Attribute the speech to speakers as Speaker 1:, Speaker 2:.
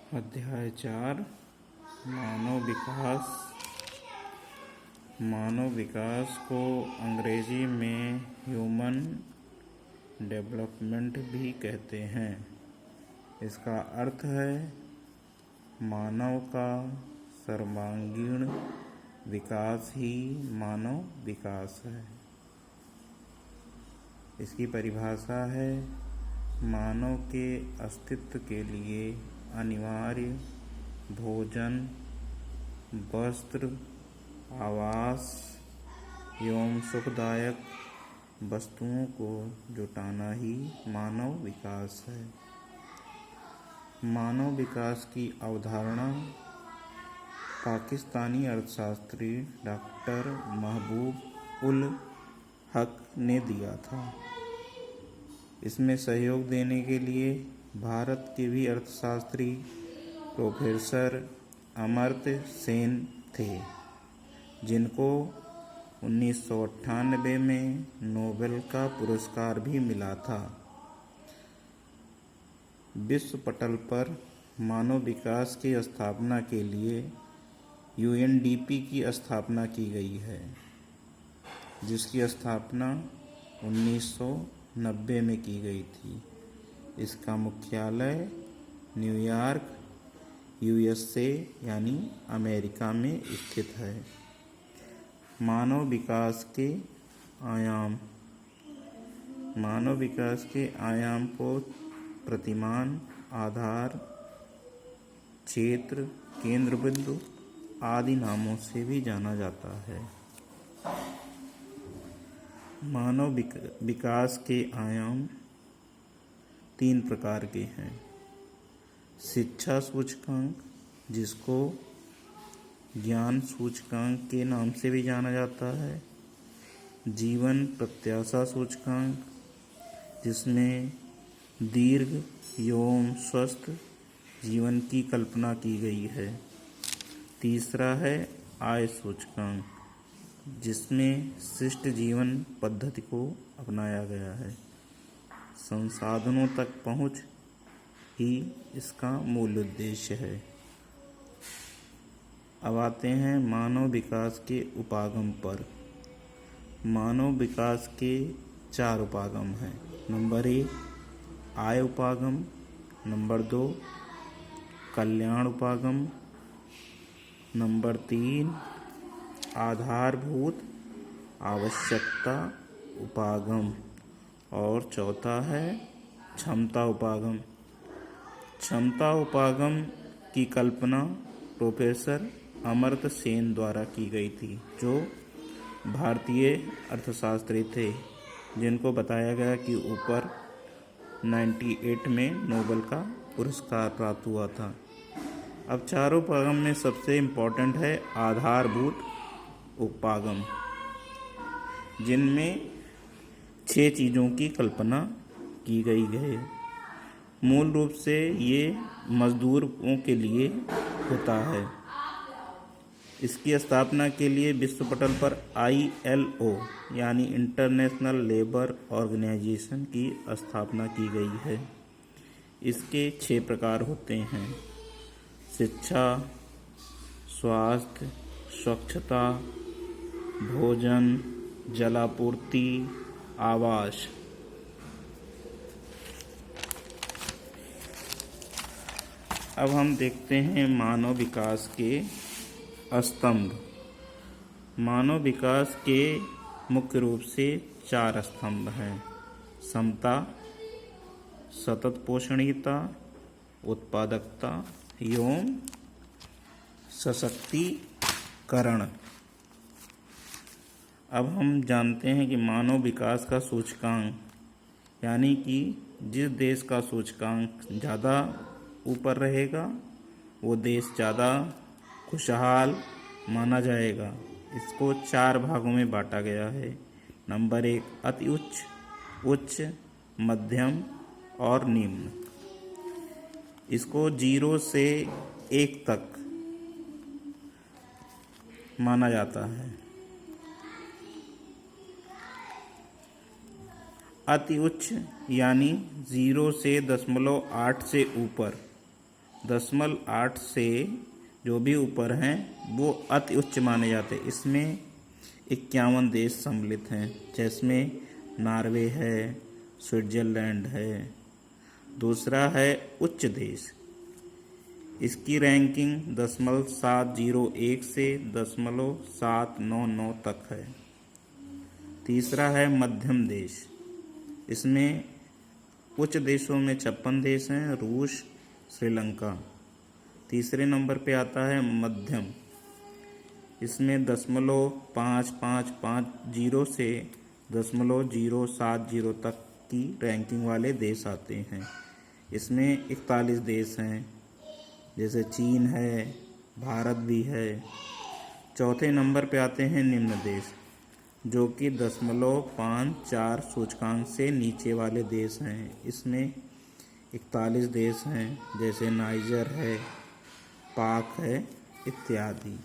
Speaker 1: अध्याय 4 मानव विकास। मानव विकास को अंग्रेजी में ह्यूमन डेवलपमेंट भी कहते हैं। इसका अर्थ है मानव का सर्वांगीण विकास ही मानव विकास है। इसकी परिभाषा है मानव के अस्तित्व के लिए अनिवार्य भोजन, वस्त्र, आवास एवं सुखदायक वस्तुओं को जुटाना ही मानव विकास है। मानव विकास की अवधारणा पाकिस्तानी अर्थशास्त्री डॉक्टर महबूब उल हक ने दिया था। इसमें सहयोग देने के लिए भारत के भी अर्थशास्त्री प्रोफेसर अमर्त्य सेन थे, जिनको 1998 में नोबेल का पुरस्कार भी मिला था। विश्व पटल पर मानव विकास की स्थापना के लिए UNDP की स्थापना की गई है, जिसकी स्थापना 1990 में की गई थी। इसका मुख्यालय न्यूयॉर्क USA यानी अमेरिका में स्थित है। मानव विकास के आयाम। मानव विकास के आयाम को प्रतिमान, आधार, क्षेत्र, केंद्र बिंदु आदि नामों से भी जाना जाता है। मानव विकास के आयाम 3 प्रकार के हैं। शिक्षा सूचकांक, जिसको ज्ञान सूचकांक के नाम से भी जाना जाता है। जीवन प्रत्याशा सूचकांक, जिसमें दीर्घ एवं स्वस्थ जीवन की कल्पना की गई है। तीसरा है आय सूचकांक, जिसमें शिष्ट जीवन पद्धति को अपनाया गया है। संसाधनों तक पहुंच ही इसका मूल उद्देश्य है। अब आते हैं मानव विकास के उपागम पर। मानव विकास के 4 उपागम हैं। नंबर 1 आय उपागम, नंबर 2 कल्याण उपागम, नंबर 3 आधारभूत आवश्यकता उपागम और चौथा है क्षमता उपागम। क्षमता उपागम की कल्पना प्रोफेसर अमर्त्य सेन द्वारा की गई थी, जो भारतीय अर्थशास्त्री थे, जिनको बताया गया कि ऊपर 98 में नोबेल का पुरस्कार प्राप्त हुआ था। अब 4 उपागम में सबसे इम्पोर्टेंट है आधारभूत उपागम, जिनमें 6 चीज़ों की कल्पना की गई है। मूल रूप से ये मजदूरों के लिए होता है। इसकी स्थापना के लिए विश्व पटल पर ILO यानी इंटरनेशनल लेबर ऑर्गेनाइजेशन की स्थापना की गई है। इसके 6 प्रकार होते हैं: शिक्षा, स्वास्थ्य, स्वच्छता, भोजन, जलापूर्ति, आवास। अब हम देखते हैं मानव विकास के स्तंभ। मानव विकास के मुख्य रूप से 4 स्तंभ हैं: समता, सतत पोषणीयता, उत्पादकता एवं सशक्तिकरण। अब हम जानते हैं कि मानव विकास का सूचकांक, यानी कि जिस देश का सूचकांक ज़्यादा ऊपर रहेगा वो देश ज़्यादा खुशहाल माना जाएगा। इसको 4 भागों में बांटा गया है। नंबर 1 अति उच्च, उच्च, मध्यम और निम्न। इसको 0 से 1 तक माना जाता है। अति उच्च यानी 0 से 0.8 से ऊपर 0.8 से जो भी ऊपर हैं वो अति उच्च माने जाते हैं। इसमें 51 देश सम्मिलित हैं, जिसमें नॉर्वे है, स्विट्जरलैंड है। दूसरा है उच्च देश, इसकी रैंकिंग 0.701 से 0.799 तक है। तीसरा है मध्यम देश, इसमें उच्च देशों में 56 देश हैं, रूस, श्रीलंका। तीसरे नंबर पे आता है मध्यम, इसमें 0.5550 से 0.070 तक की रैंकिंग वाले देश आते हैं। इसमें 41 देश हैं, जैसे चीन है, भारत भी है। चौथे नंबर पे आते हैं निम्न देश, जो कि 0.54 सूचकांक से नीचे वाले देश हैं। इसमें 41 देश हैं, जैसे नाइजर है, पाक है इत्यादि।